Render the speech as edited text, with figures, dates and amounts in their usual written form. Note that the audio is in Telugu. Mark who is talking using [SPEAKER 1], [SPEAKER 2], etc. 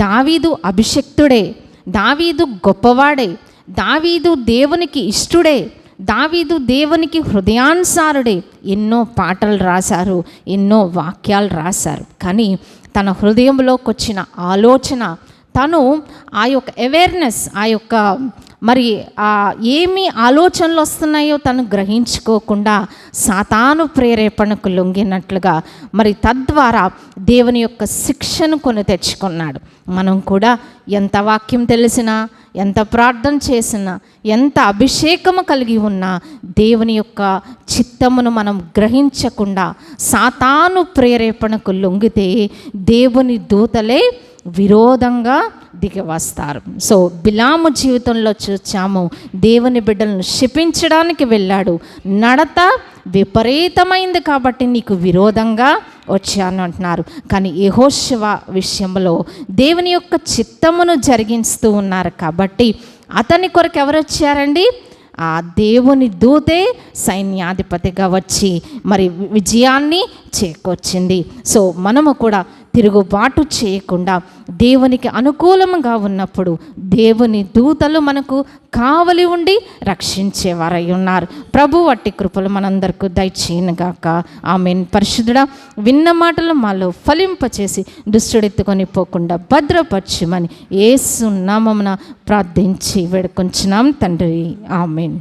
[SPEAKER 1] దావీదు అభిషక్తుడే, దావీదు గొప్పవాడే, దావీదు దేవునికి ఇష్టుడే, దావీదు దేవునికి హృదయానుసారుడే. ఎన్నో పాటలు రాశారు, ఎన్నో వాక్యాలు రాశారు. కానీ తన హృదయంలోకి వచ్చిన ఆలోచన, తను ఆ యొక్క అవేర్నెస్, ఆ యొక్క మరి ఏమి ఆలోచనలు వస్తున్నాయో తను గ్రహించుకోకుండా సాతాను ప్రేరేపణకు లొంగినట్లుగా మరి తద్వారా దేవుని యొక్క శిక్షను కొని తెచ్చుకున్నాడు. మనం కూడా ఎంత వాక్యం తెలిసినా, ఎంత ప్రార్థన చేసినా, ఎంత అభిషేకము కలిగి ఉన్నా దేవుని యొక్క చిత్తమును మనం గ్రహించకుండా సాతాను ప్రేరేపణకు లొంగితే దేవుని దూతలే విరోధంగా దిగి వస్తారు. సో బిలాము జీవితంలో చూచాము, దేవుని బిడ్డలను శపించడానికి వెళ్ళాడు. నడత విపరీతమైంది కాబట్టి నీకు విరోధంగా వచ్చాను అంటున్నారు. కానీ యెహోషువ విషయంలో దేవుని యొక్క చిత్తమును జరిగిస్తూ ఉన్నారు కాబట్టి అతని కొరకు ఎవరు వచ్చారండి? ఆ దేవుని దూతే సైన్యాధిపతిగా వచ్చి మరి విజయాన్ని చేకూర్చింది. సో మనము కూడా తిరుగుబాటు చేయకుండా దేవునికి అనుకూలంగా ఉన్నప్పుడు దేవుని దూతలు మనకు కావలి ఉండి రక్షించేవారై ఉన్నారు. ప్రభు అట్టి కృపలు మనందరికీ దయచేయనుగాక. ఆమేన్. పరిశుద్ధుడా, విన్న మాటలు మాలో ఫలింపచేసి దుష్టుడెత్తుకొని పోకుండా భద్రపరచుమని యేసు నామమున ప్రార్థించి వేడుకొంచున్నాం తండ్రి. ఆమేన్.